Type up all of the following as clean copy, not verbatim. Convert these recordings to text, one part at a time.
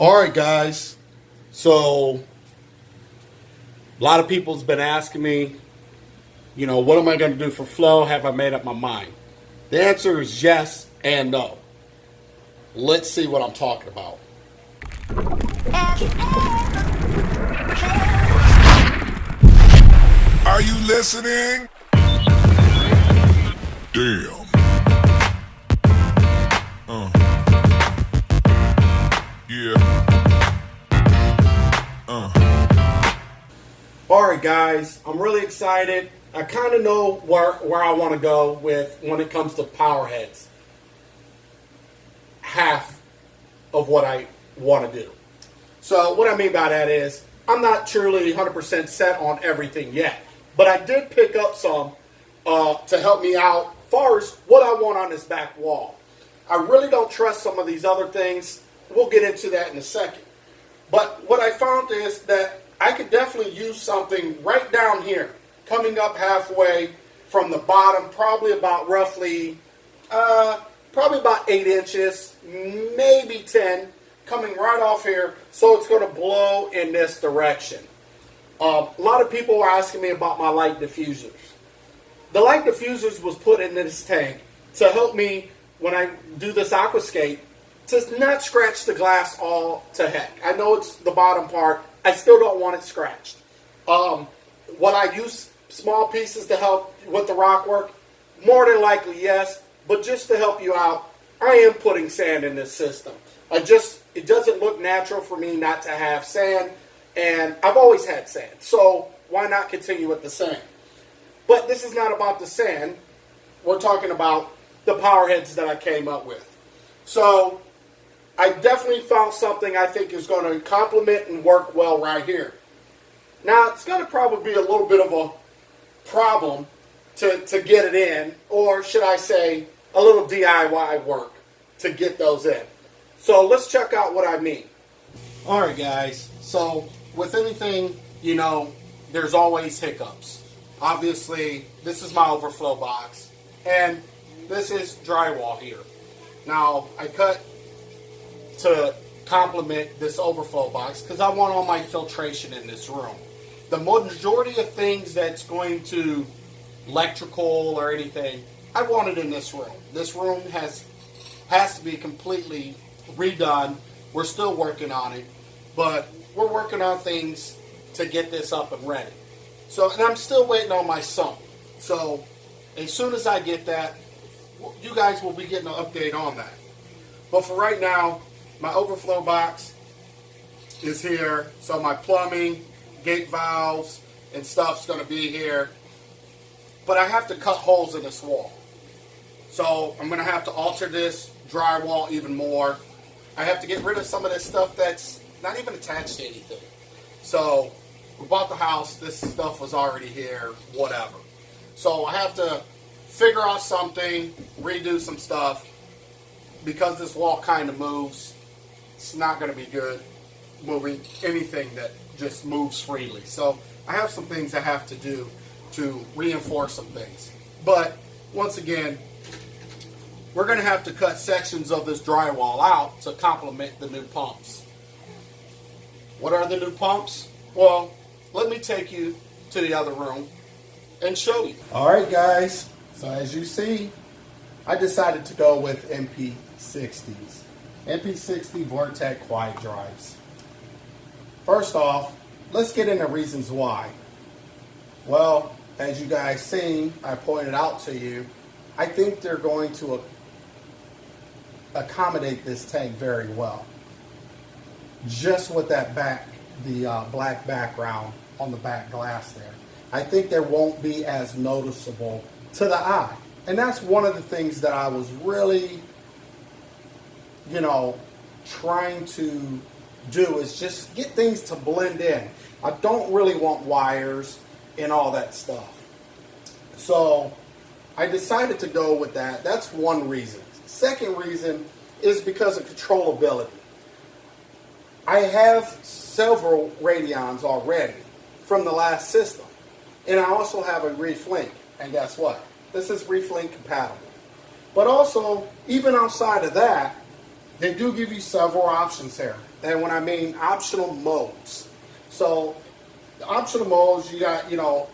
All right, guys. So a lot of people's been asking me, what am I going to do for flow? Have I made up my mind? The answer is yes and no. Let's see what I'm talking about. Are you listening? Damn. Yeah. All right, guys. I'm really excited. I kind of know where I want to go with when it comes to powerheads. Half of what I want to do. So what I mean by that is I'm not truly 100% set on everything yet. But I did pick up some to help me out as far as what I want on this back wall. I really don't trust some of these other things. We'll get into that in a second. But what I found is that I could definitely use something right down here, coming up halfway from the bottom, probably about 8 inches, maybe 10, coming right off here, so it's going to blow in this direction. A lot of people are asking me about my light diffusers. The light diffusers was put in this tank to help me when I do this aquascape to not scratch the glass all to heck. I know it's the bottom part. I still don't want it scratched. What I use small pieces to help with the rock work? More than likely, yes. But just to help you out, I am putting sand in this system. It doesn't look natural for me not to have sand. And I've always had sand. So why not continue with the sand? But this is not about the sand. We're talking about the power heads that I came up with. So I definitely found something I think is going to complement and work well right here. Now, it's going to probably be a little bit of a problem to get it in, or should I say a little DIY work to get those in. So let's check out what I mean. All right, guys. So with anything, there's always hiccups. Obviously, this is my overflow box, and this is drywall here. Now, I cut to complement this overflow box because I want all my filtration in this room. The majority of things that's going to electrical or anything, I want it in this room. This room has to be completely redone. We're still working on it, but we're working on things to get this up and ready. And I'm still waiting on my sump. So as soon as I get that, you guys will be getting an update on that. But for right now, my overflow box is here. So my plumbing, gate valves, and stuff's going to be here. But I have to cut holes in this wall. So I'm going to have to alter this drywall even more. I have to get rid of some of this stuff that's not even attached to anything. So we bought the house. This stuff was already here, whatever. So I have to figure out something, redo some stuff. Because this wall kind of moves, it's not going to be good moving anything that just moves freely. So I have some things I have to do to reinforce some things. But once again, we're going to have to cut sections of this drywall out to complement the new pumps. What are the new pumps? Well, let me take you to the other room and show you. All right, guys. So as you see, I decided to go with MP60s. MP60 vortech quiet drives. First off, let's get into reasons why. Well, as you guys seen, I pointed out to you, I think they're going to accommodate this tank very well. Just with that black background on the back glass there. I think they won't be as noticeable to the eye. And that's one of the things that I was really, trying to do is just get things to blend in. I don't really want wires and all that stuff. So I decided to go with that. That's one reason. Second reason is because of controllability. I have several radions already from the last system. And I also have a Reef link. And guess what? This is Reef link compatible. But also, even outside of that, they do give you several options here. And when I mean optional modes. So the optional modes, you got,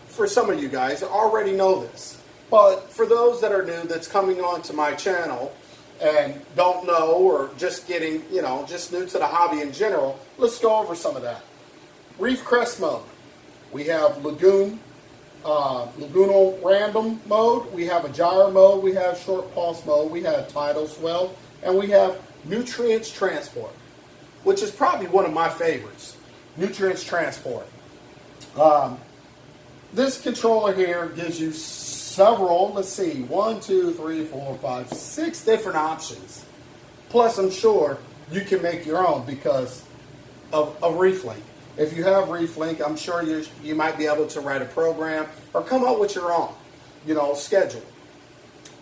for some of you guys already know this. But for those that are new, that's coming onto my channel and don't know, or just getting, just new to the hobby in general, let's go over some of that. Reef crest mode. We have lagoonal random mode. We have a gyre mode. We have short pulse mode. We have tidal swell. And we have nutrients transport, which is probably one of my favorites. Nutrients transport. This controller here gives you several, let's see, 1, 2, 3, 4, 5, 6 different options. Plus, I'm sure you can make your own because of ReefLink. If you have ReefLink, I'm sure you might be able to write a program or come up with your own, schedule.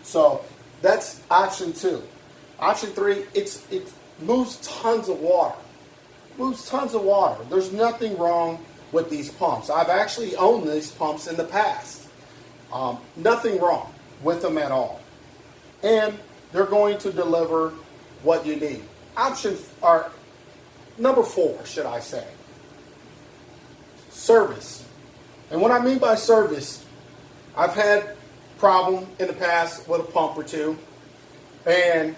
So that's option 2. Option 3, it moves tons of water. Moves tons of water. There's nothing wrong with these pumps. I've actually owned these pumps in the past. Nothing wrong with them at all. And they're going to deliver what you need. Number 4, should I say. Service. And what I mean by service, I've had problem in the past with a pump or two. And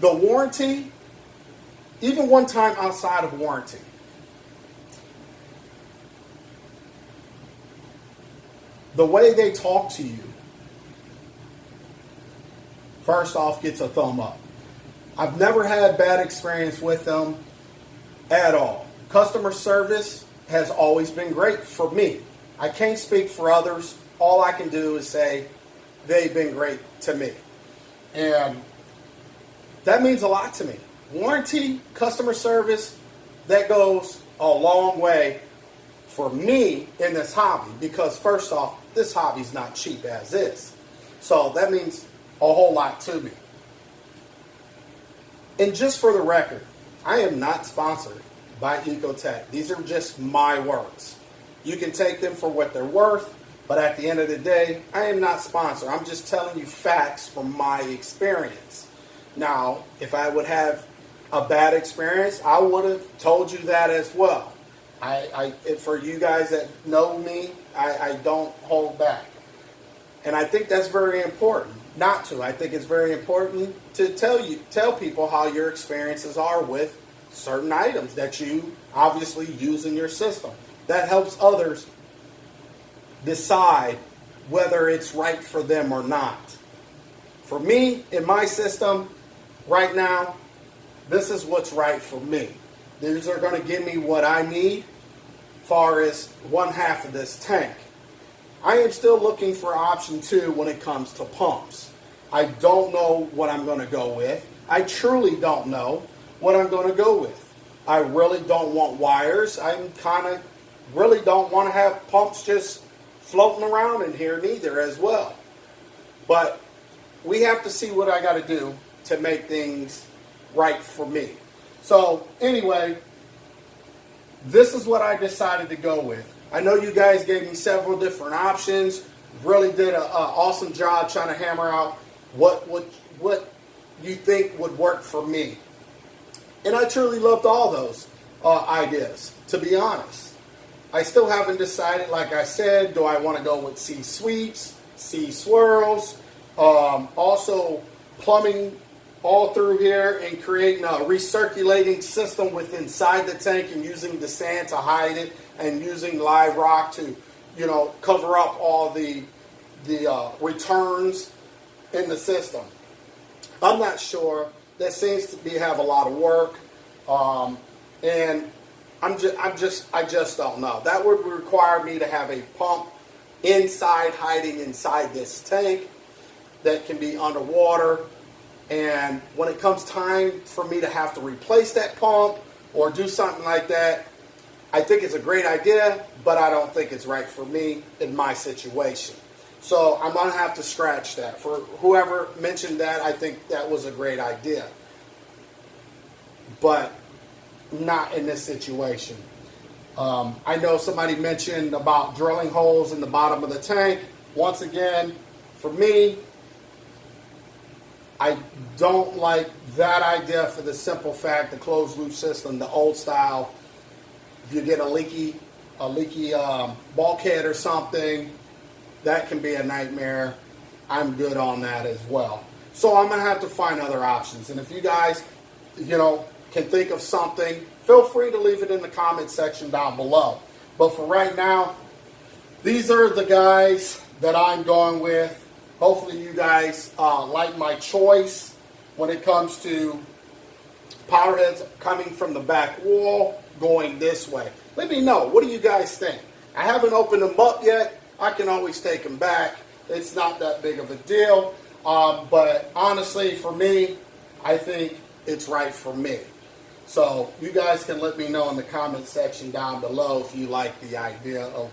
the warranty, even one time outside of warranty, the way they talk to you, first off, gets a thumb up. I've never had bad experience with them at all. Customer service has always been great for me. I can't speak for others. All I can do is say they've been great to me. And that means a lot to me. Warranty, customer service, that goes a long way for me in this hobby, because first off, this hobby is not cheap as is. So that means a whole lot to me. And just for the record, I am not sponsored by Ecotech. These are just my words. You can take them for what they're worth, but at the end of the day, I am not sponsored. I'm just telling you facts from my experience. Now, if I would have a bad experience, I would have told you that as well. For you guys that know me, I don't hold back. And I think that's very important not to. I think it's very important to tell people how your experiences are with certain items that you obviously use in your system. That helps others decide whether it's right for them or not. For me, in my system, right now, this is what's right for me. These are going to give me what I need as far as one half of this tank. I am still looking for option 2 when it comes to pumps. I don't know what I'm going to go with. I truly don't know what I'm going to go with. I really don't want wires. Really don't want to have pumps just floating around in here neither as well. But we have to see what I got to do to make things right for me. So anyway, this is what I decided to go with. I know you guys gave me several different options. Really did an awesome job trying to hammer out what you think would work for me. And I truly loved all those ideas, to be honest. I still haven't decided, like I said, do I want to go with sea sweeps, sea swirls, also plumbing all through here and creating a recirculating system within inside the tank and using the sand to hide it and using live rock to, cover up all the returns in the system. I'm not sure. That seems to have a lot of work, and I just don't know. That would require me to have a pump hiding inside this tank that can be underwater. And when it comes time for me to have to replace that pump or do something like that, I think it's a great idea, but I don't think it's right for me in my situation. So I'm going to have to scratch that. For whoever mentioned that, I think that was a great idea. But not in this situation. I know somebody mentioned about drilling holes in the bottom of the tank. Once again, for me, I don't like that idea for the simple fact the closed loop system, the old style. If you get a leaky bulkhead or something, that can be a nightmare. I'm good on that as well. So I'm going to have to find other options. And if you guys, can think of something, feel free to leave it in the comment section down below. But for right now, these are the guys that I'm going with. Hopefully you guys like my choice when it comes to power heads coming from the back wall going this way. Let me know. What do you guys think? I haven't opened them up yet. I can always take them back. It's not that big of a deal. But honestly, for me, I think it's right for me. So you guys can let me know in the comment section down below if you like the idea of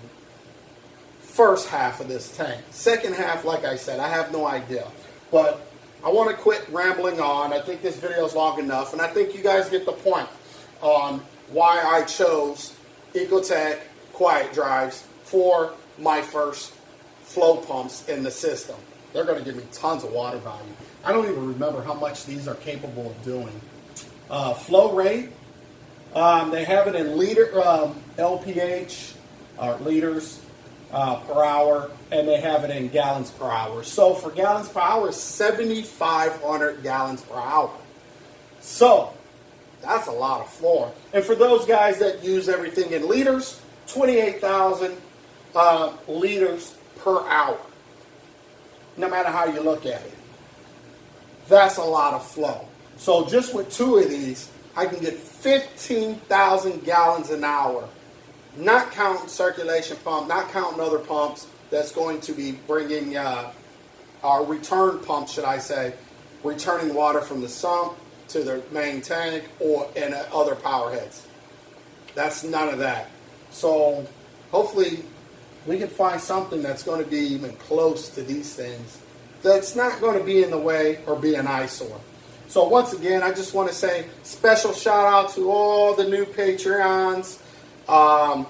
first half of this tank. Second half, like I said, I have no idea. But I want to quit rambling on. I think this video is long enough, and I think you guys get the point on why I chose Ecotech quiet drives for my first flow pumps in the system. They're going to give me tons of water value. I don't even remember how much these are capable of doing. Flow rate, they have it in liter LPH, or liters per hour, and they have it in gallons per hour. So for gallons per hour, 7,500 gallons per hour. So that's a lot of floor. And for those guys that use everything in liters, 28,000 liters per hour. No matter how you look at it. That's a lot of flow. So just with two of these, I can get 15,000 gallons an hour. Not counting circulation pump, not counting other pumps that's going to be bringing, our return pump, should I say, returning water from the sump to the main tank and other power heads. That's none of that. So hopefully we can find something that's going to be even close to these things that's not going to be in the way or be an eyesore. So once again, I just want to say special shout out to all the new Patreons.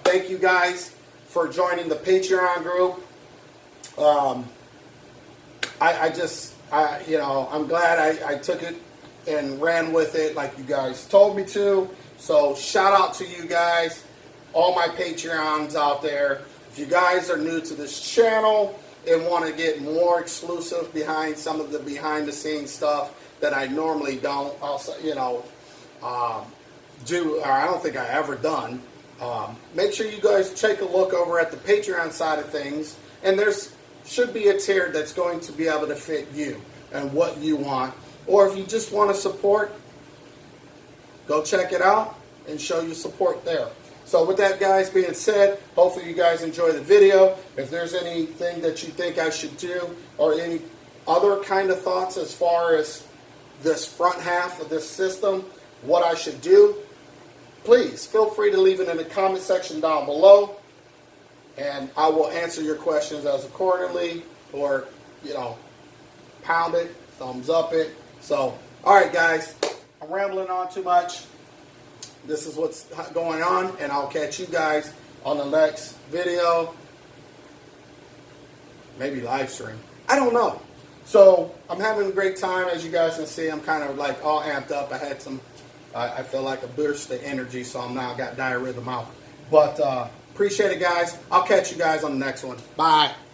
Thank you guys for joining the Patreon group. I'm glad I took it and ran with it like you guys told me to. So shout out to you guys, all my Patreons out there. If you guys are new to this channel and want to get more exclusive behind some of the behind the scenes stuff that I normally don't, also, do, or I don't think I ever done, make sure you guys take a look over at the Patreon side of things, and there's should be a tier that's going to be able to fit you and what you want. Or if you just want to support, go check it out and show your support there. So with that, guys, being said, hopefully you guys enjoy the video. If there's anything that you think I should do or any other kind of thoughts as far as this front half of this system, what I should do, please feel free to leave it in the comment section down below, and I will answer your questions as accordingly, or, pound it, thumbs up it. So, all right, guys, I'm rambling on too much. This is what's going on, and I'll catch you guys on the next video, maybe live stream. I don't know. So I'm having a great time, as you guys can see. I'm kind of like all amped up. I had some, I feel like a burst of energy, so I'm now got diarrhea in the mouth. But appreciate it, guys. I'll catch you guys on the next one. Bye.